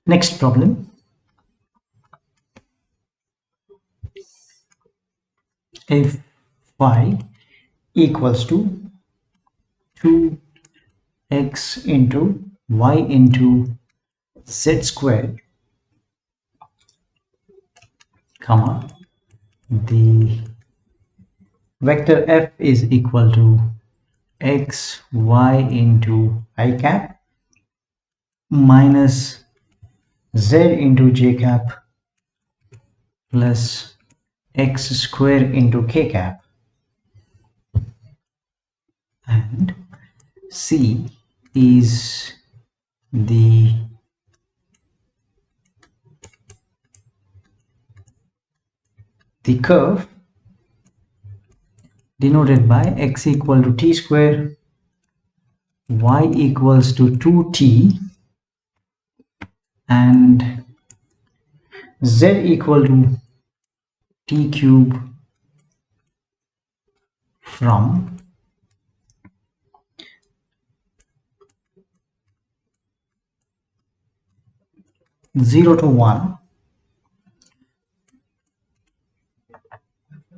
Next problem. If phi equals to 2x into y into z squared, comma, the vector f is equal to x y into I cap minus z into j cap plus x square into k cap, and c is the curve denoted by x equal to t square, y equals to 2t, and z equal to t cube from 0 to 1.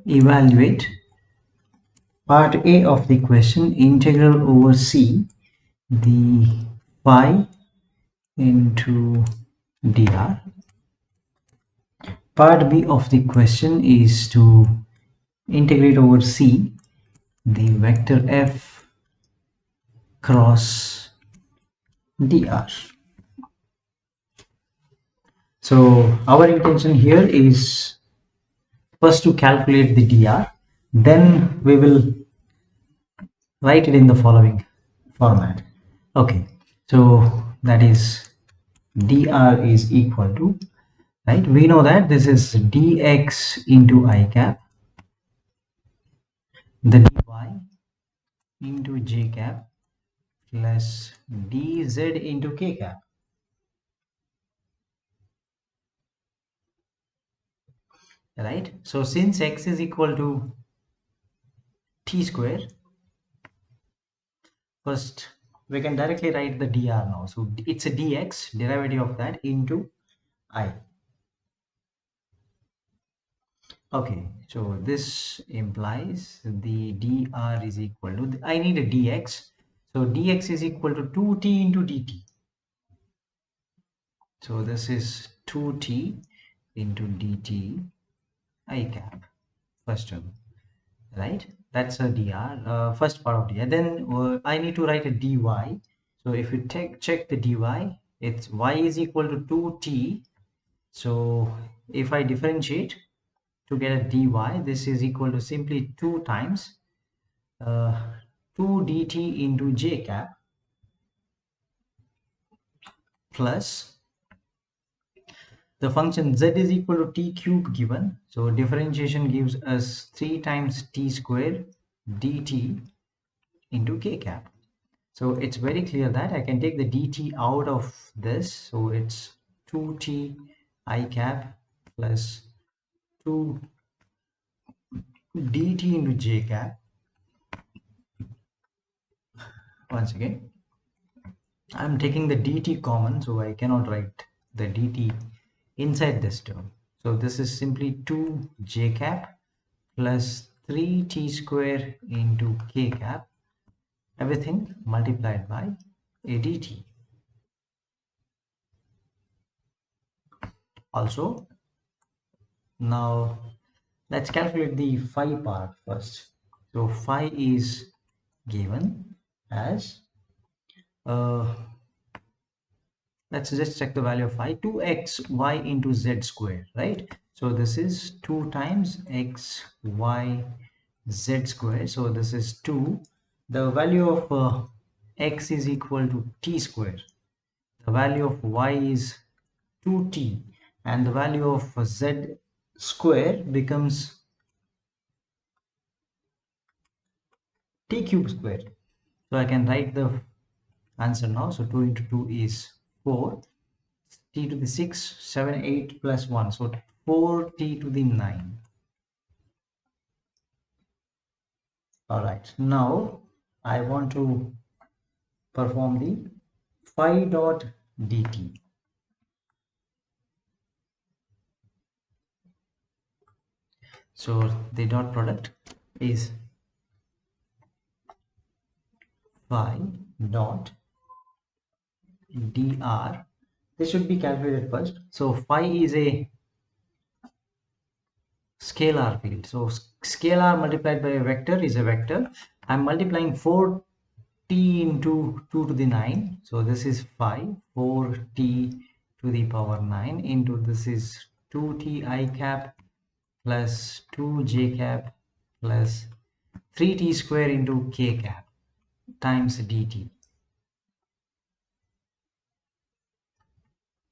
Evaluate part A of the question, integral over c the phi into dr. Part B of the question is to integrate over c the vector f cross dr. So our intention here is first to calculate the dr, then we will write it in the following format. Okay, so that is dr is equal to, right, we know that this is dx into I cap, the dy into j cap plus dz into k cap. Right, so since x is equal to t square, first we can directly write the dr now. So it's a dx, derivative of that, into I. Okay, so this implies the dr is equal to, I need a dx, so dx is equal to 2t into dt. So this is 2t into dt I cap, first term, right? That's a dr, first part of dr. Then I need to write a dy. So if you check the dy, it's y is equal to 2t. So if I differentiate to get a dy, this is equal to simply 2 times 2 dt into j cap plus the function z is equal to t cube given. So differentiation gives us 3 times t square dt into k cap. So it's very clear that I can take the dt out of this. So it's 2t I cap plus 2 dt into j cap. Once again, I'm taking the dt common, so I cannot write the dt inside this term. So this is simply 2 j cap plus 3t square into k cap, everything multiplied by a dt. Also, now let's calculate the phi part first. So phi is given as let's just check the value of phi, 2xy into z square, right? So this is 2 times x y z square. So this is 2. The value of x is equal to t square. The value of y is 2t, and the value of z square becomes t cube square. So I can write the answer now. So 2 into 2 is 4, t to the 6, 7, 8 plus 1, so 4t to the 9. All right, now I want to perform the phi dot dt. So the dot product is phi dot dr. This should be calculated first. So phi is a scalar field. So scalar multiplied by a vector is a vector. I'm multiplying 4t into 2 to the 9. So this is 5, 4t to the power 9 into this is 2t I cap plus 2j cap plus 3t square into k cap times dt.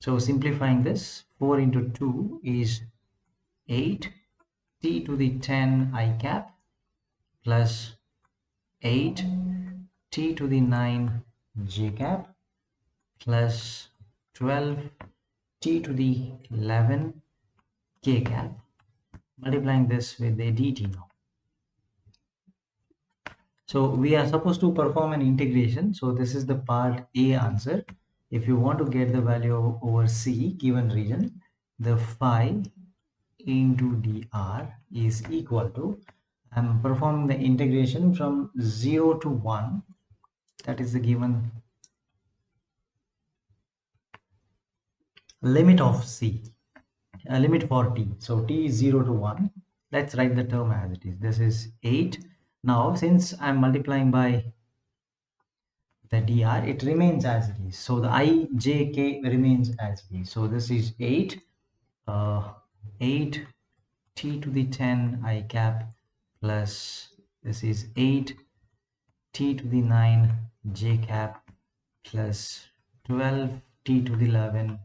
So simplifying this, 4 into 2 is 8 t to the 10 I cap plus 8 t to the 9 j cap plus 12 t to the 11 k cap, multiplying this with the dt now. So we are supposed to perform an integration. So this is the part A answer. If you want to get the value over C given region, the phi into dr is equal to, I'm performing the integration from 0 to 1, that is the given limit of C, limit for t. So t is 0 to 1. Let's write the term as it is. This is 8. Now since I'm multiplying by the dr, it remains as it is. So the I, j, k remains as it is. So this is 8, 8 t to the 10 I cap plus this is 8 t to the 9 j cap plus 12 t to the 11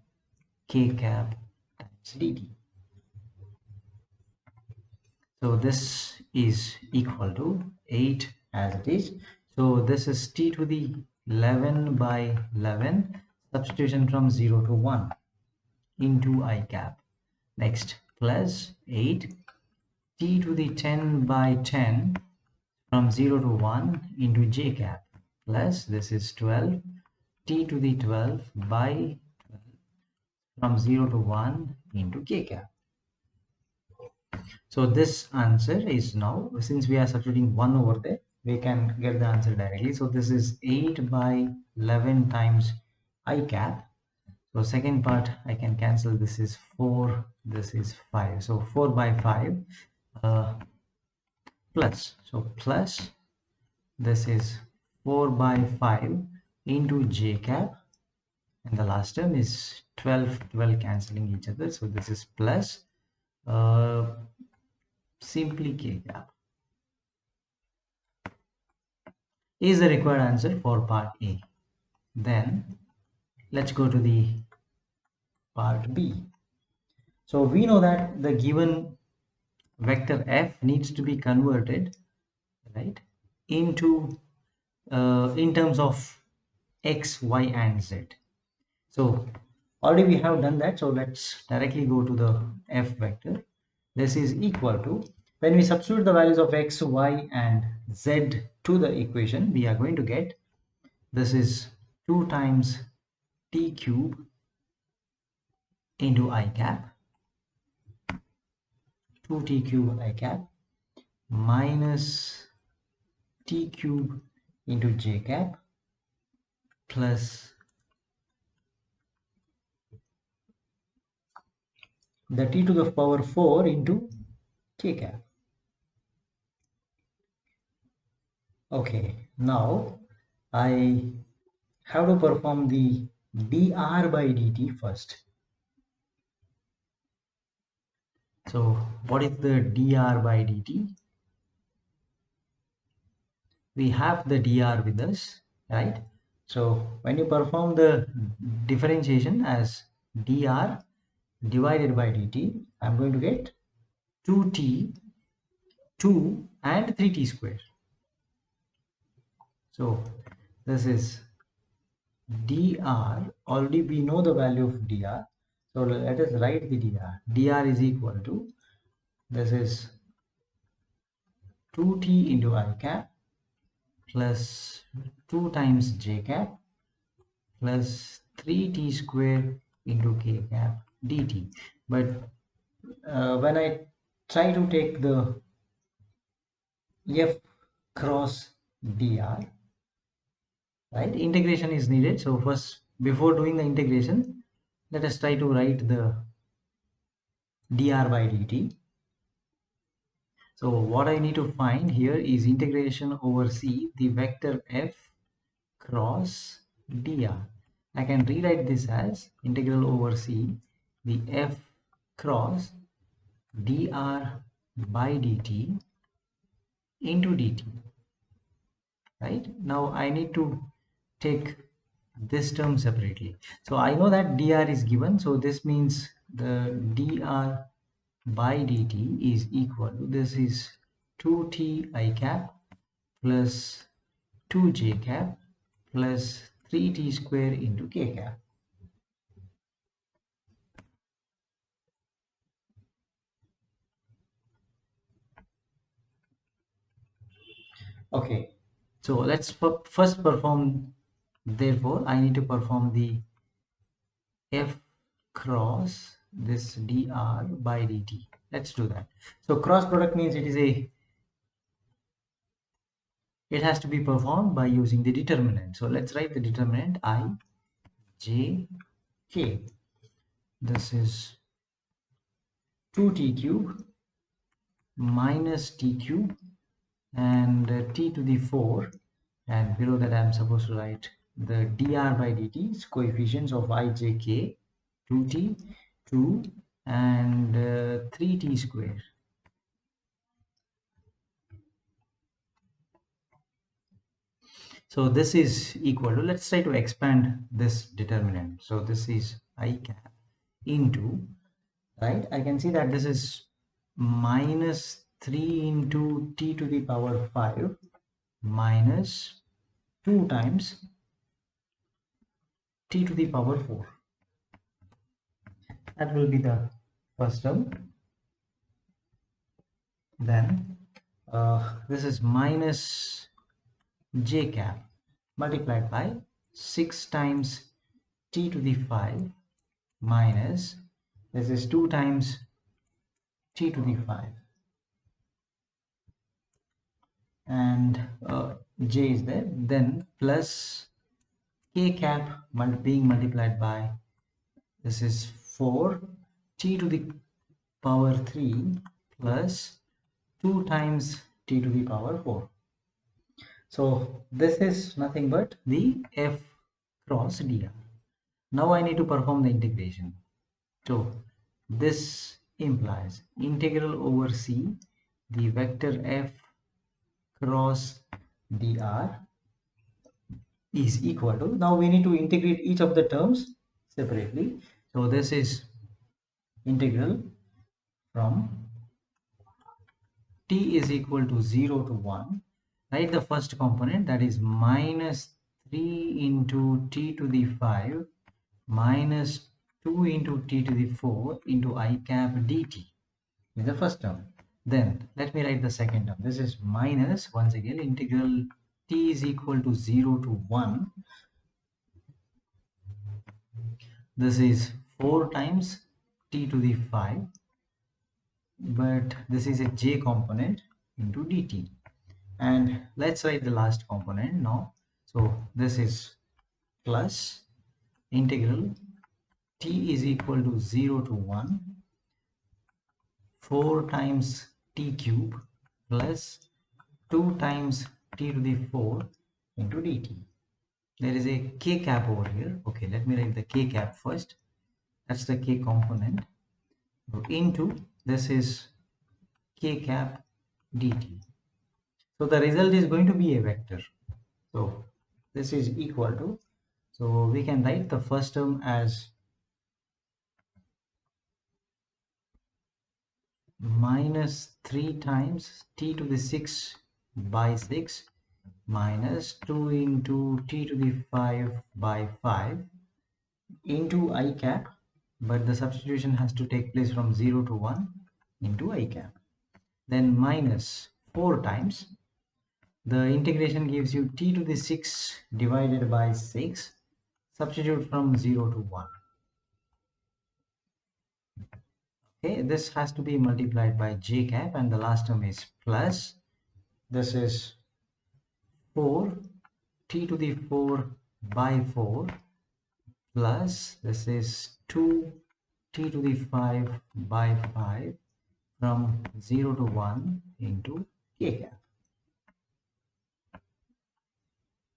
k cap times dt. So this is equal to 8 as it is. So this is t to the 11 by 11, substitution from 0 to 1 into I cap. Next, plus 8 t to the 10 by 10 from 0 to 1 into j cap, plus this is 12 t to the 12 by 12 from 0 to 1 into k cap. So this answer is now, since we are substituting 1 over there, we can get the answer directly. So this is 8 by 11 times I cap. So second part I can cancel, this is 4, this is 5. So 4 by 5 plus, so plus this is 4 by 5 into j cap, and the last term is 12, 12 cancelling each other. So this is plus simply k cap is the required answer for part A. Then let's go to the part B. So we know that the given vector f needs to be converted, right, into in terms of x, y, and z. So already we have done that. So let's directly go to the f vector. This is equal to, when we substitute the values of x, y, and z to the equation, we are going to get, this is 2 times t cube into I cap, 2t cube I cap minus t cube into j cap plus the t to the power 4 into k cap. Okay, now I have to perform the dr by dt first. So what is the dr by dt? We have the dr with us, right? So when you perform the differentiation as dr divided by dt, I'm going to get 2t, 2 and 3t square. So this is dr, already we know the value of dr. So let us write the dr. dr is equal to, this is 2t into I cap plus 2 times j cap plus 3t square into k cap dt. But when I try to take the f cross dr, right? Integration is needed. So first, before doing the integration, let us try to write the dr by dt. So what I need to find here is integration over C, the vector f cross dr. I can rewrite this as integral over C, the f cross dr by dt into dt. Right? Now I need to take this term separately. So I know that dr is given. So this means the dr by dt is equal to, this is 2t I cap plus 2j cap plus 3t square into k cap. Okay, so let's first perform, therefore I need to perform the f cross this dr by dt. Let's do that. So cross product means it has to be performed by using the determinant. So let's write the determinant I j k. This is 2t cube minus t cube and t to the 4, and below that I'm supposed to write the dr by dt coefficients of I j k, 2t 2 and 3t square. So this is equal to, let's try to expand this determinant. So this is I cap into, right, I can see that this is minus 3 into t to the power 5 minus 2 times t to the power 4. That will be the first term. Then this is minus j cap multiplied by 6 times t to the 5 minus, this is 2 times t to the 5, and j is there, then plus k cap being multiplied by, this is 4 t to the power 3 plus 2 times t to the power 4. So this is nothing but the f cross dr. Now I need to perform the integration. So this implies integral over C, the vector f cross dr is equal to, now we need to integrate each of the terms separately. So this is integral from t is equal to 0 to 1, write the first component, that is minus 3 into t to the 5 minus 2 into t to the 4 into I cap dt is the first term. Then let me write the second term. This is minus, once again, integral t is equal to 0 to 1. This is 4 times t to the 5, but this is a j component into dt. And let's write the last component now. So this is plus integral t is equal to 0 to 1, 4 times t cube plus 2 times t to the 4 into dt. There is a k cap over here. Okay, let me write the k cap first. That's the k component. So into, this is k cap dt. So the result is going to be a vector. So this is equal to, so we can write the first term as minus 3 times t to the 6 by 6 minus 2 into t to the 5 by 5 into I cap, but the substitution has to take place from 0 to 1 into I cap. Then minus 4 times, the integration gives you t to the 6 divided by 6, substitute from 0 to 1. Okay, this has to be multiplied by j cap, and the last term is plus, this is 4 t to the 4 by 4 plus this is 2 t to the 5 by 5 from 0 to 1 into k cap.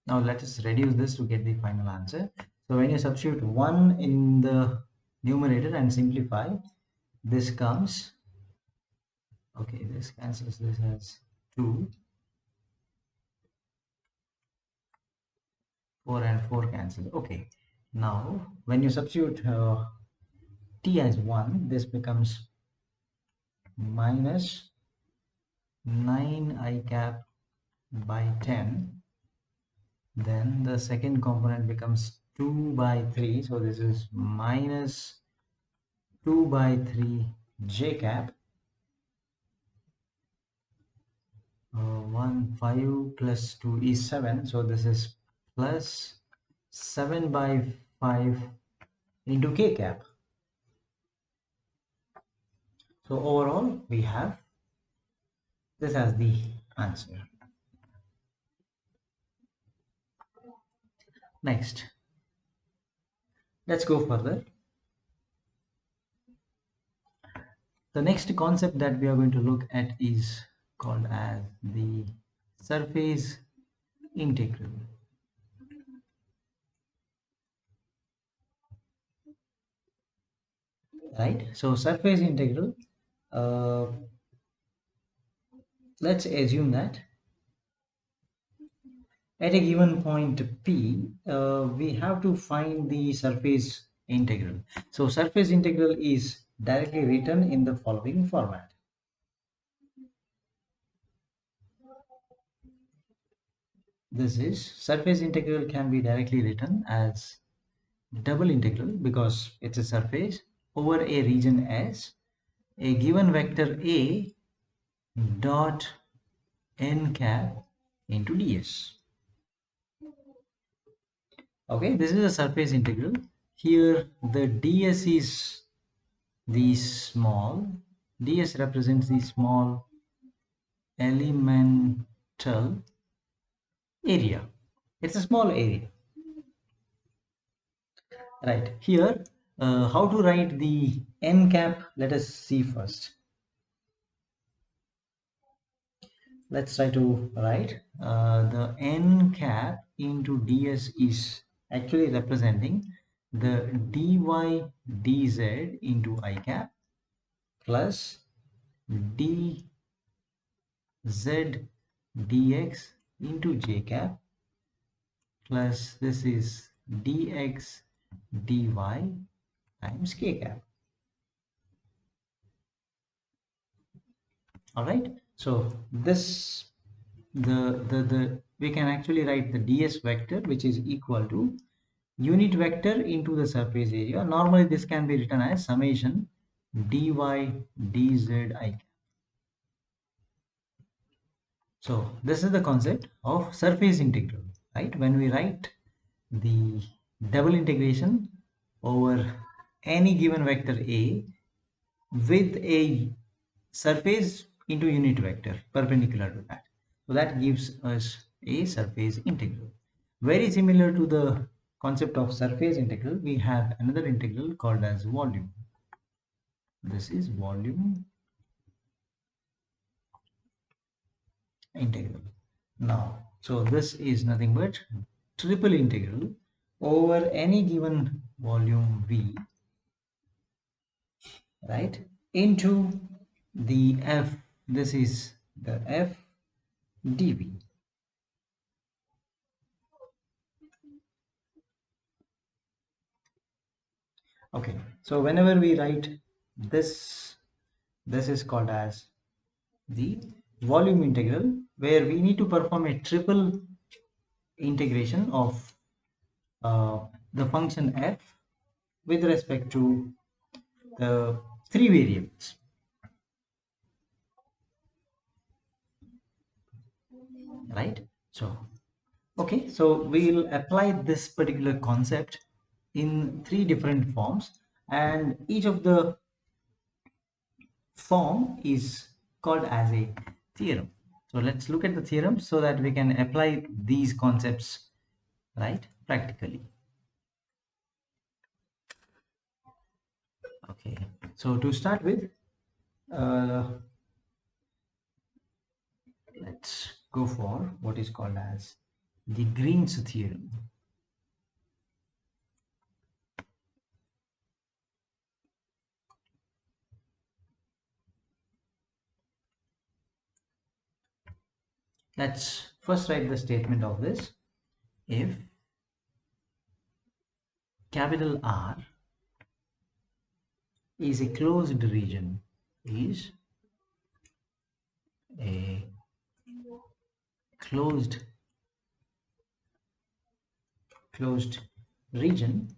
Now let us reduce this to get the final answer. So when you substitute 1 in the numerator and simplify, this comes, okay, this cancels this as 2, 4 and 4 cancel. Okay, now when you substitute t as 1, this becomes minus 9 I cap by 10. Then the second component becomes 2 by 3, so this is minus 2 by 3 j cap. 1 5 plus 2 is 7, so this is plus 7 by 5 into k cap. So overall we have this as the answer. Next, let's go further. The next concept that we are going to look at is called as the surface integral. Right, so surface integral, uh, let's assume that at a given point P, we have to find the surface integral. So surface integral is directly written in the following format. This is surface integral can be directly written as double integral because it's a surface over a region S, a given vector A dot n cap into ds. Okay, this is a surface integral. Here the ds is the small, ds represents the small elemental area. It's a small area. Right, here how to write the n cap, let us see first. Let's try to write the n cap into ds is actually representing the dy dz into I cap plus dz dx into j cap plus this is dx dy times k cap. All right, so this the we can actually write the ds vector, which is equal to unit vector into the surface area. Normally this can be written as summation dy dz I cap. So this is the concept of surface integral, right? When we write the double integration over any given vector A with a surface into unit vector perpendicular to that, so that gives us a surface integral. Very similar to the concept of surface integral, we have another integral called as volume. This is volume integral. Now, so this is nothing but triple integral over any given volume V, right, into the F. This is the F dV. Okay, so whenever we write this, this is called as the volume integral, where we need to perform a triple integration of the function f with respect to the three variables, right? So okay, so we'll apply this particular concept in three different forms, and each of the form is called as a theorem. So let's look at the theorem so that we can apply these concepts, right, practically. Okay, so to start with, uh, let's go for what is called as the Green's theorem. Let's first write the statement of this. If capital R is a closed region, is a closed region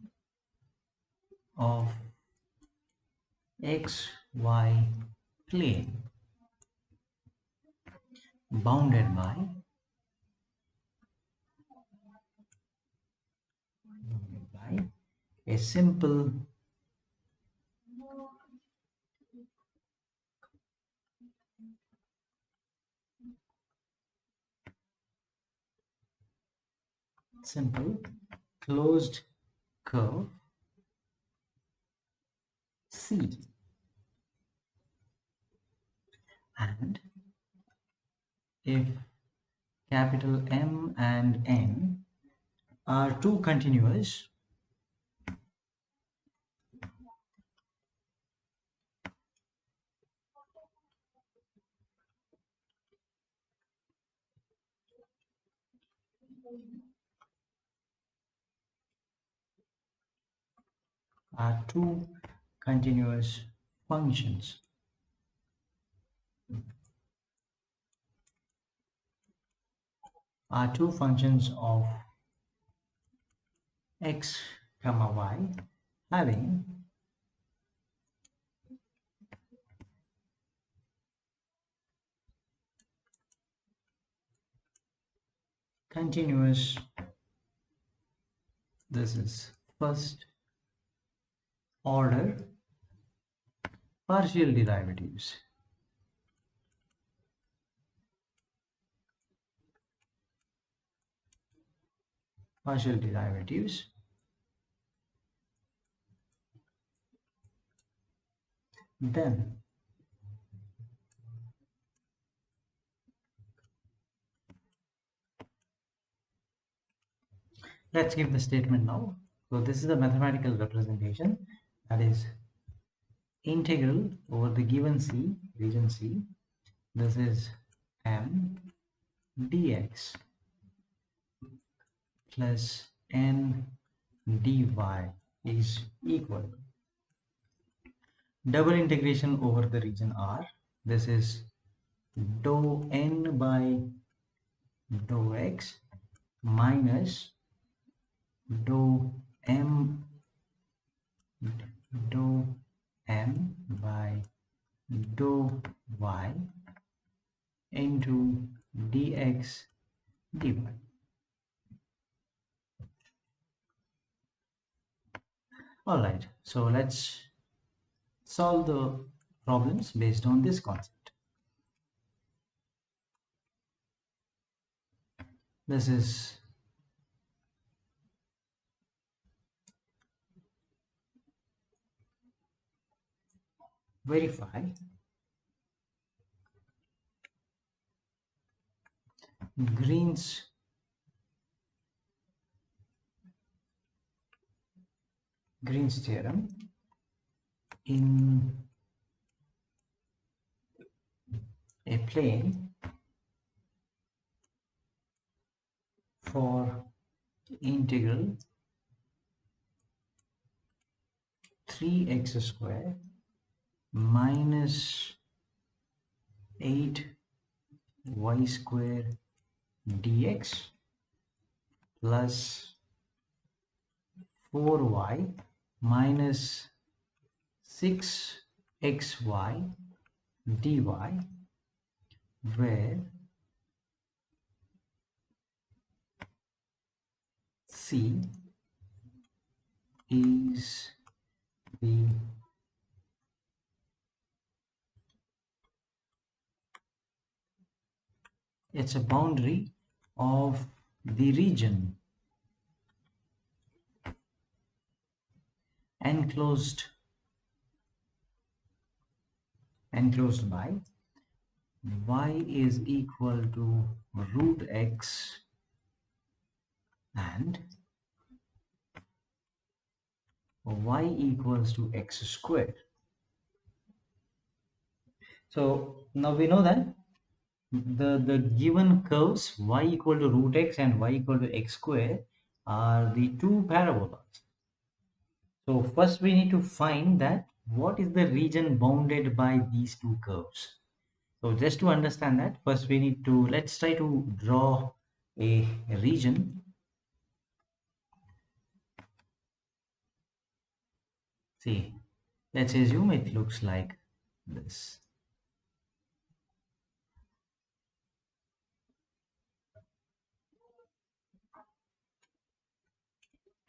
of xy plane bounded by a simple closed curve C, and if capital M and N are two continuous are two continuous functions of x comma y having continuous, this is first order partial derivatives. Then let's give the statement now. So this is a mathematical representation, that is integral over the given C, region C. This is m dx plus n dy is equal double integration over the region R. This is dou n by dou x minus dou m dou m by dou y into dx dy. All right, so let's solve the problems based on this concept. This is verify Green's theorem in a plane for integral 3x square minus 8y square dx plus 4y minus 6xy dy, where C is the it's a boundary of the region enclosed by y is equal to root x and y equals to x squared. So now we know that the given curves y equal to root x and y equal to x square are the two parabolas. So first we need to find that what is the region bounded by these two curves. So just to understand that, first we need to, let's try to draw a region. See, let's assume it looks like this.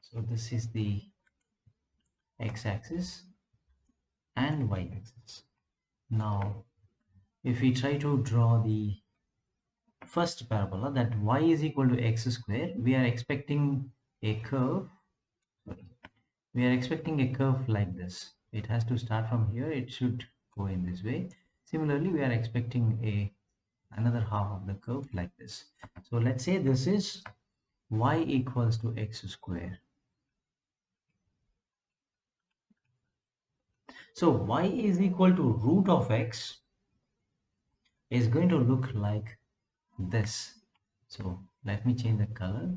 So this is the x-axis and y-axis. Now if we try to draw the first parabola, that y is equal to x square, we are expecting a curve. Sorry, we are expecting a curve like this. It has to start from here, it should go in this way. Similarly, we are expecting another half of the curve like this. So let's say this is y equals to x square. So y is equal to root of x is going to look like this. So let me change the color.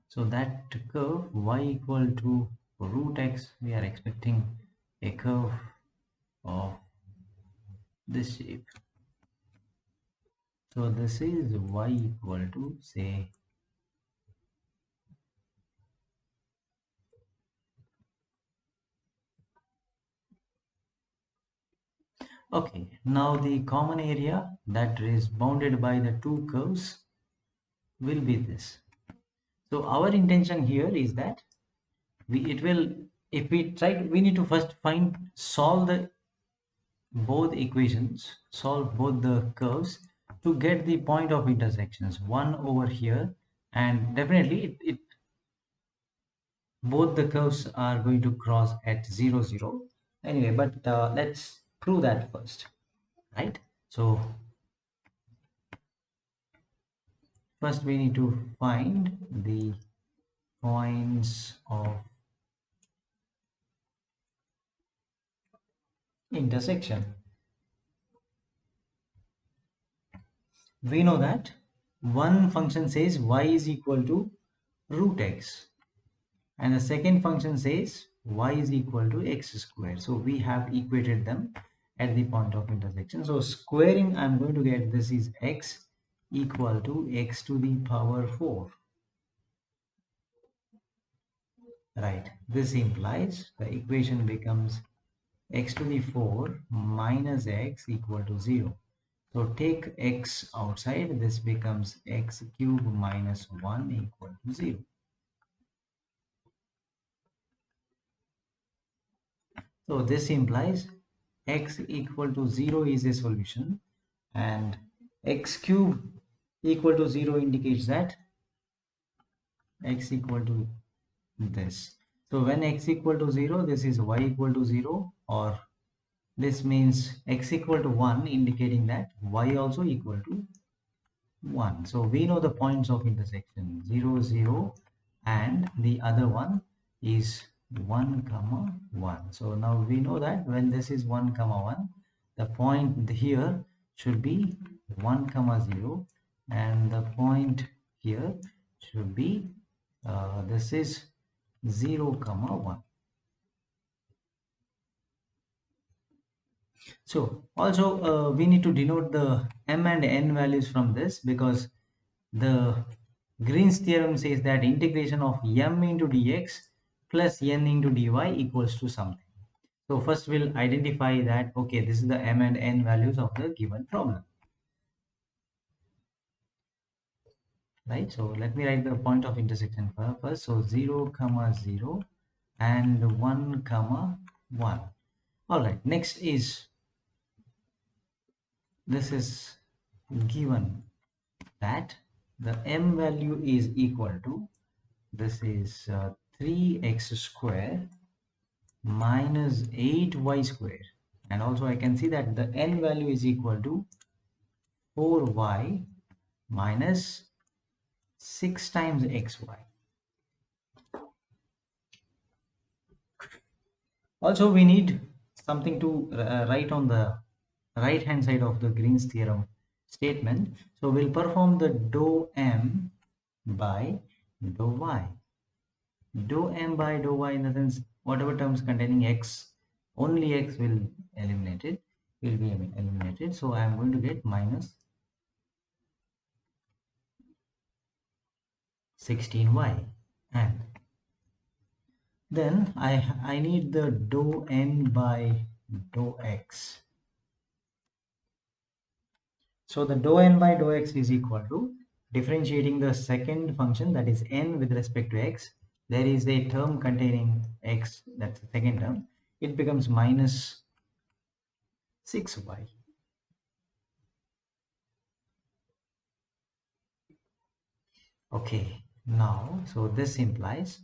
So that curve y equal to root x, we are expecting a curve of this shape. So this is y equal to, say, okay, now the common area that is bounded by the two curves will be this. So our intention here is that if we try, we need to first solve both the curves to get the point of intersections, one over here, and definitely both the curves are going to cross at 0 0 anyway, but let's prove that first, right? So first we need to find the points of intersection. We know that one function says y is equal to root x and the second function says y is equal to x squared. So we have equated them at the point of intersection. So squaring, I'm going to get this is x equal to x to the power 4. Right, this implies the equation becomes x to the 4 minus x equal to 0. So take x outside, this becomes x cube minus 1 equal to 0. So this implies x equal to 0 is a solution and x cube equal to 0 indicates that x equal to this. So when x equal to 0, this is y equal to 0, or this means x equal to 1 indicating that y also equal to 1. So we know the points of intersection 0 0 and the other one is 1 comma 1. So now we know that when this is 1 comma 1, the point here should be 1 comma 0 and the point here should be this is 0 comma 1. So also we need to denote the m and n values from this, because the Green's theorem says that integration of m into dx plus n into dy equals to something. So first we'll identify that, okay, this is the m and n values of the given problem, right? So let me write the point of intersection first. So 0 comma 0 and 1 comma 1. All right, next is this is given that the m value is equal to, this is 3x square minus 8y square, and also I can see that the n value is equal to 4y minus 6 times xy. Also we need something to write on the right hand side of the Green's theorem statement. So we'll perform the dou m by dou y. Dou m by dou y, in the sense whatever terms containing x, only x will be eliminated. So I am going to get minus 16y, and then I need the dou n by dou x. So the dou n by dou x is equal to differentiating the second function, that is n, with respect to x. There is a term containing x, that's the second term. It becomes minus 6y. Okay, now so this implies,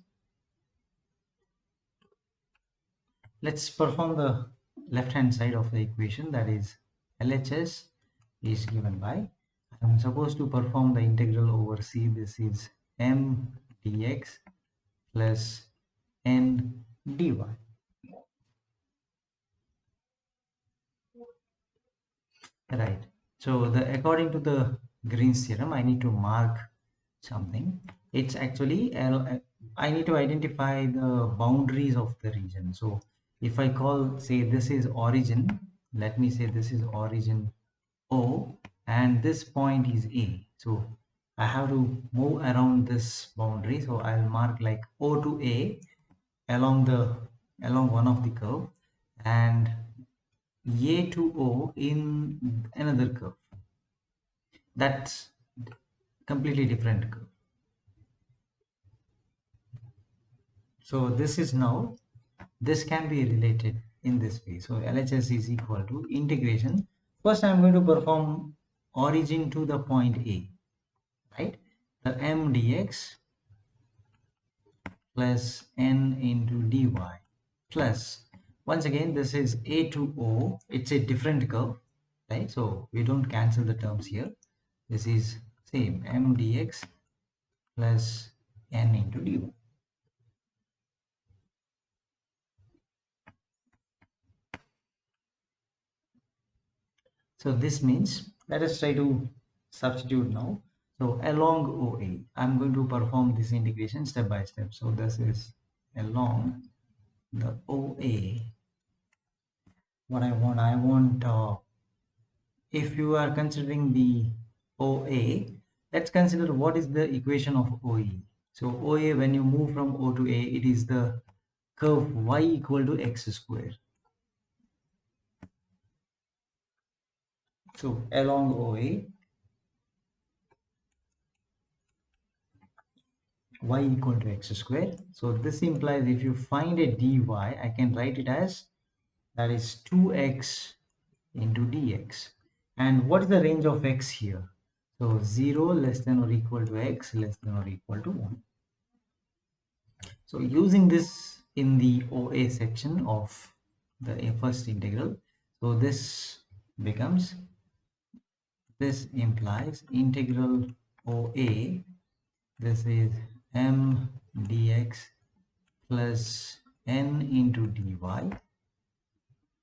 let's perform the left hand side of the equation, that is LHS is given by, I'm supposed to perform the integral over c. This is m dx plus n dy. Right. So according to the Green's theorem, I need to mark something. It's actually I need to identify the boundaries of the region. So if I call, say, this is origin, let me say this is origin O, and this point is A. So I have to move around this boundary. So I'll mark like O to A along one of the curve, and A to O in another curve. That's completely different curve. So this is now, this can be related in this way. So LHS is equal to integration. First I'm going to perform origin to the point A, right? The m dx plus n into dy plus, once again, this is A to O. It's a different curve, right? So we don't cancel the terms here. This is same, m dx plus n into dy. So this means, let us try to substitute now. So along OA, I'm going to perform this integration step by step. So this is along the OA. What I want, if you are considering the OA, let's consider what is the equation of OE. So OA, when you move from O to A, it is the curve y equal to x square. So along OA, y equal to x square. So this implies, if you find a dy, I can write it as, that is 2x into dx. And what is the range of x here? So 0 less than or equal to x less than or equal to 1. So using this in the OA section of the first integral, so this becomes, this implies integral OA, this is m dx plus n into dy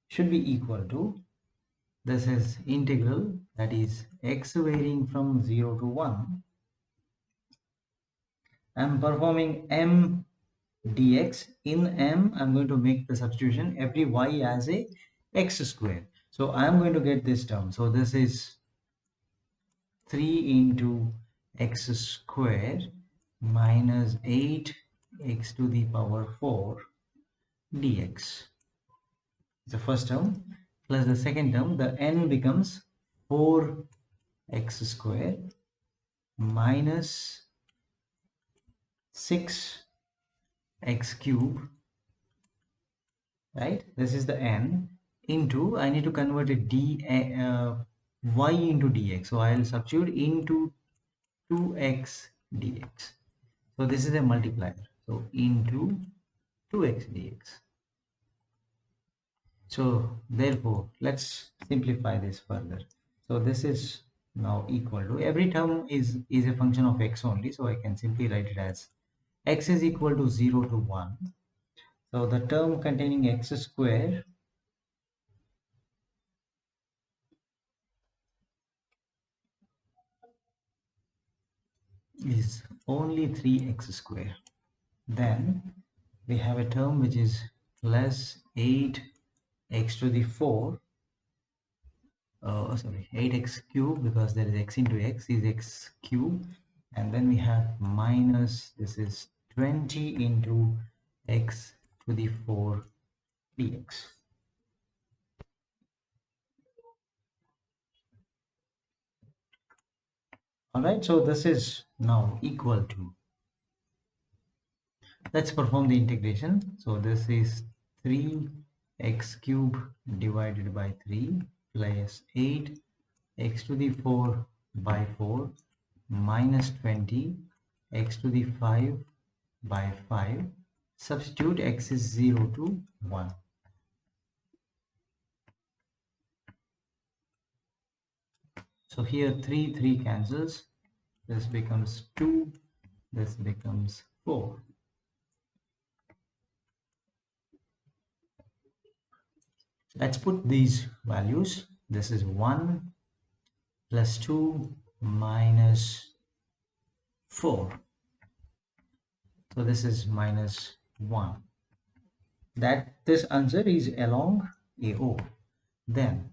should be equal to, this is integral, that is x varying from 0 to 1. I'm performing m dx. In m, I'm going to make the substitution every y as a x square. So I'm going to get this term. So this is 3 into x square minus 8x to the power 4 dx. The first term plus the second term, the n becomes 4x square minus 6x cube, right? This is the n, into, I need to convert it y into dx. So I'll substitute into 2x dx. So this is a multiplier. So into 2x dx. So therefore, let's simplify this further. So this is now equal to, every term is a function of x only. So I can simply write it as x is equal to 0 to 1. So the term containing x square is only 3x square. Then we have a term which is plus 8x to the 4, sorry, 8x cube, because there is x into x is x cube, and then we have minus, this is 20 into x to the 4 dx. All right, so this is now equal to, let's perform the integration. So this is 3x cube divided by 3 plus 8x to the 4 by 4 minus 20 x to the 5 by 5. Substitute x is 0 to 1. So here 3 cancels. This becomes 2. This becomes 4. Let's put these values. This is 1 plus 2 minus 4. So this is minus 1. That this answer is along AO. Then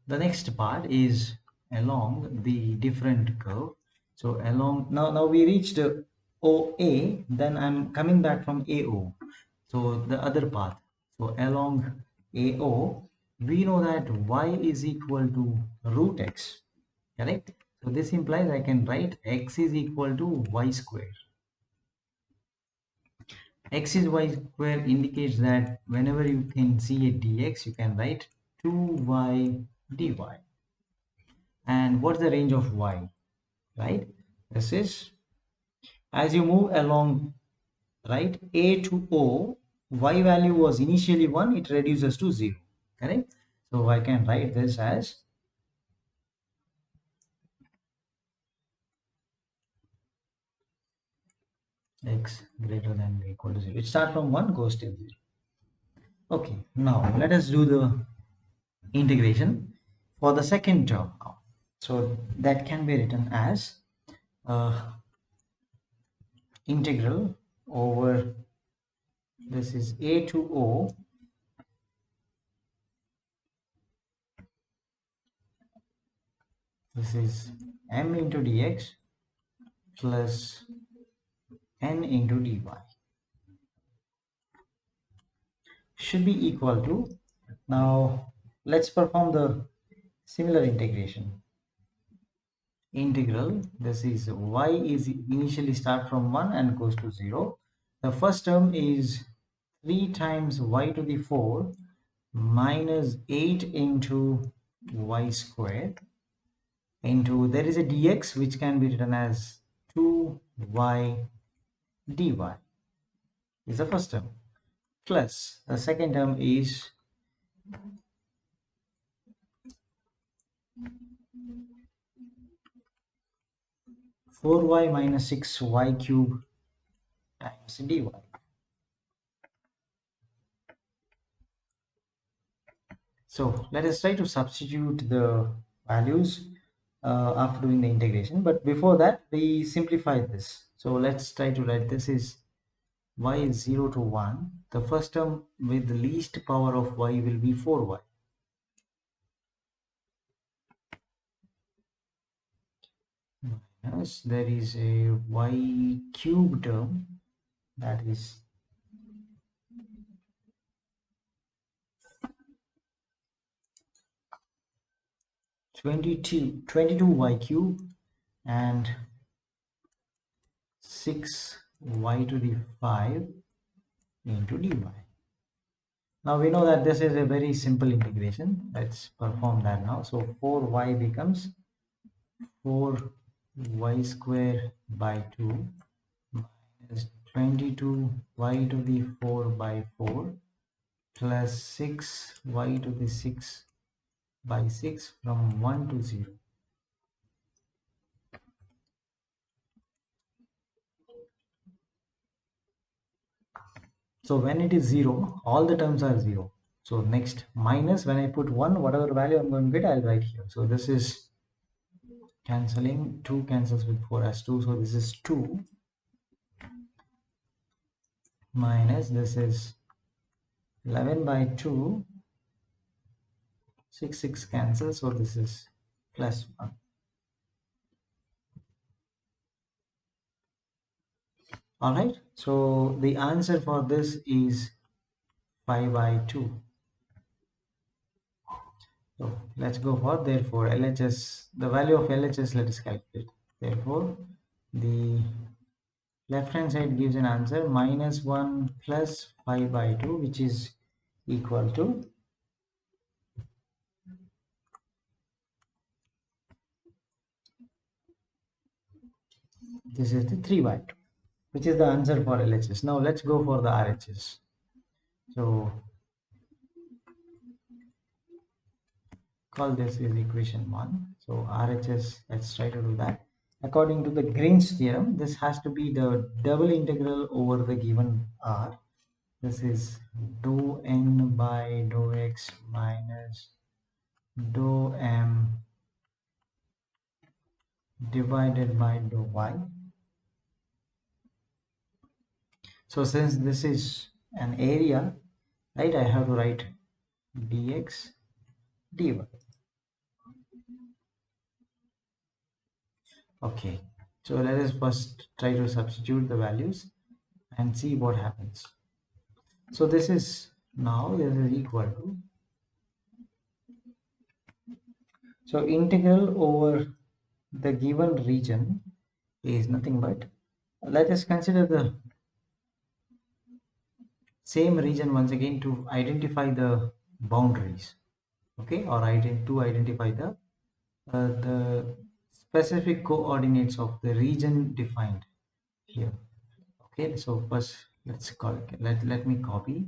the next part is along the different curve. So along, now we reached OA, then I'm coming back from AO. So the other path. So along AO, we know that y is equal to root x, correct? So this implies I can write x is equal to y square. X is y square indicates that whenever you can see a dx, you can write 2y dy. And what's the range of y, right? This is, as you move along, right, a to o, y value was initially 1, it reduces to 0, correct? So I can write this as x greater than or equal to 0. It starts from 1, goes till 0. Okay, now let us do the integration for the second term now. So that can be written as integral over, this is a to o, this is m into dx plus n into dy should be equal to, now let's perform the similar integration. Integral, this is y is initially start from 1 and goes to 0. The first term is 3 times y to the 4 minus 8 into y squared into, there is a dx which can be written as 2y dy is the first term, plus the second term is 4y minus 6y cube times dy. So let us try to substitute the values after doing the integration, but before that we simplify this. So let's try to write, this is y is 0 to 1. The first term with the least power of y will be 4y. Minus, there is a y cube term, that is 22y cube and 6y to the 5 into dy. Now we know that this is a very simple integration. Let's perform that now. So 4y becomes 4y square by 2 minus 22y to the 4 by 4 plus 6y to the 6 by 6 from 1 to 0. So when it is 0, all the terms are 0. So next minus, when I put 1, whatever value I'm going to get, I'll write here. So this is cancelling, 2 cancels with 4 as 2. So this is 2 minus, this is 11 by 2, 6 cancels. So this is plus 1. Alright, so the answer for this is 5 by 2. So let's go for therefore LHS, the value of LHS let us calculate. Therefore, the left hand side gives an answer minus 1 plus 5 by 2, which is equal to, this is the 3 by 2, which is the answer for LHS. Now let's go for the RHS. So call this is equation 1. So RHS, let's try to do that. According to the Green's theorem, this has to be the double integral over the given R. This is dou n by dou x minus dou m divided by dou y. So since this is an area, right, I have to write dx dy. Okay, so let us first try to substitute the values and see what happens. So this is equal to, so integral over the given region is nothing but, let us consider the same region once again to identify the boundaries, okay, or to identify the specific coordinates of the region defined here. Okay, so first let's call it, let me copy.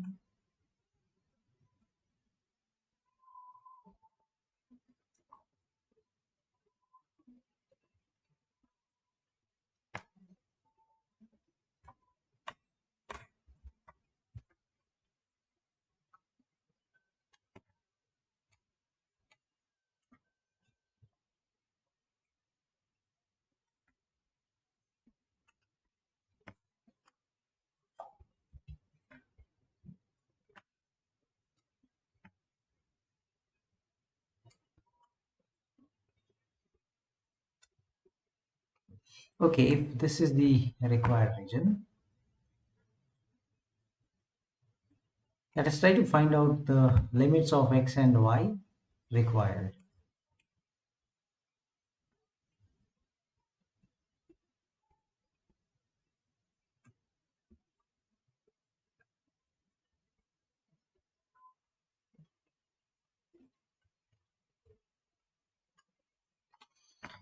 Okay, if this is the required region, let us try to find out the limits of x and y required.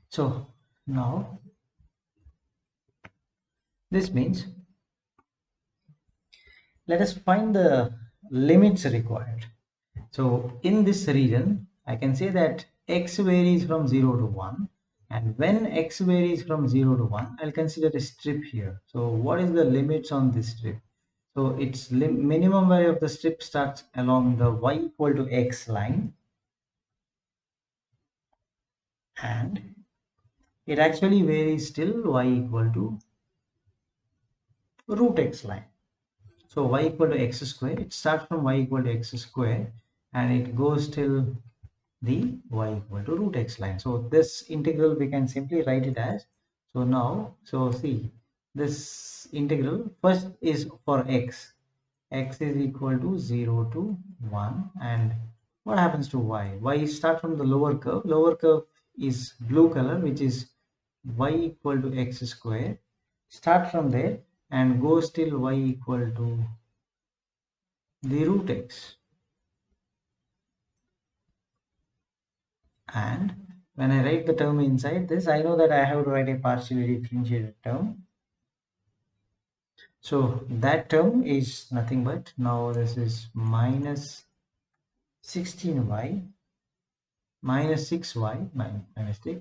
So now this means, let us find the limits required. So in this region, I can say that x varies from 0 to 1, and when x varies from 0 to 1, I'll consider a strip here. So what is the limits on this strip? So its minimum value of the strip starts along the y equal to x line, and it actually varies till y equal to root x line. So y equal to x square, it starts from y equal to x square and it goes till the y equal to root x line. So this integral we can simply write it as, so now, so see, this integral first is for x is equal to 0 to 1, and what happens to y start from the lower curve is blue color, which is y equal to x square, start from there and goes till y equal to the root x. And when I write the term inside this, I know that I have to write a partially differentiated term. So that term is nothing but, now this is minus 16y minus 6y, my mistake.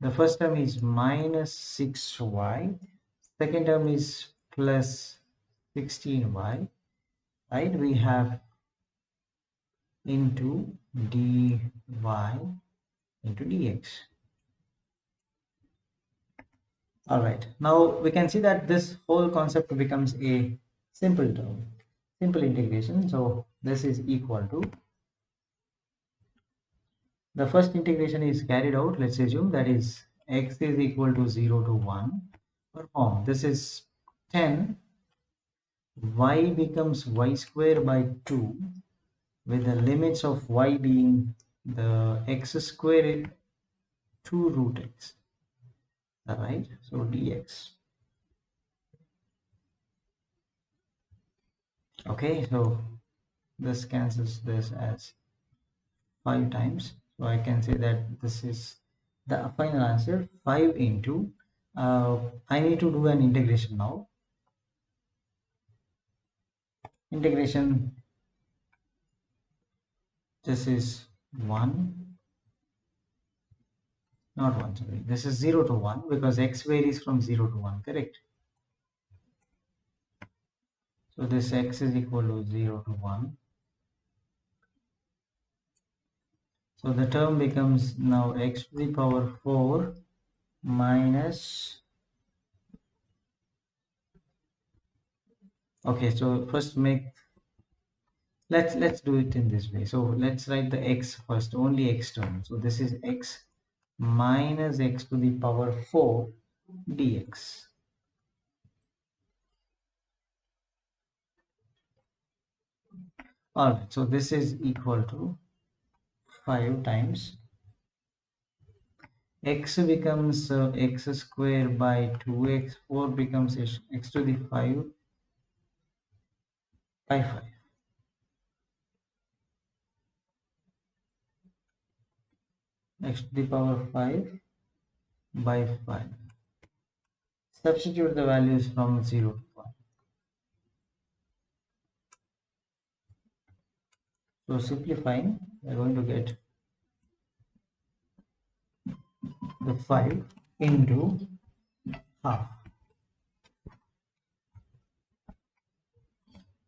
The first term is minus 6y, second term is plus 16y, right? We have into dy into dx. All right, now we can see that this whole concept becomes a simple term, simple integration. So this is equal to, the first integration is carried out. Let's assume that is x is equal to 0 to 1. Perform. This is 10. Y becomes y square by 2 with the limits of y being the x square 2 root x. All right, so dx. Okay, so this cancels this as 5 times. So I can say that this is the final answer, 5 into, I need to do an integration now. Integration, this is 1, not 1, sorry, this is 0 to 1 because x varies from 0 to 1, correct? So this x is equal to 0 to 1. So the term becomes now x to the power 4 minus, okay, so first make, let's do it in this way. So let's write the x first, only x term. So this is x minus x to the power 4 dx. All right, so this is equal to 5 times x becomes x square by 2x, 4 becomes x to the 5 by 5. X to the power 5 by 5. Substitute the values from 0 to 1. So simplifying, we're going to get the 5 into half.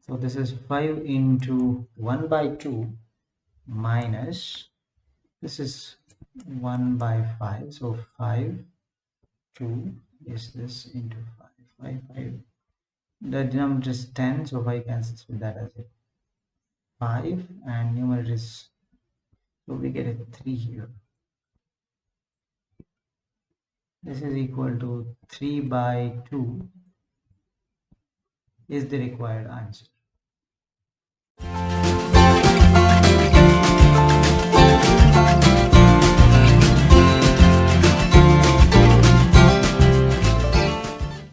So this is 5 into 1 by 2 minus, this is 1 by 5. So 5, 2 is this into 5, 5, 5. The denominator is 10, so 5 cancels with that as a 5, and numerator is, so we get a 3 here. This is equal to 3 by 2 is the required answer.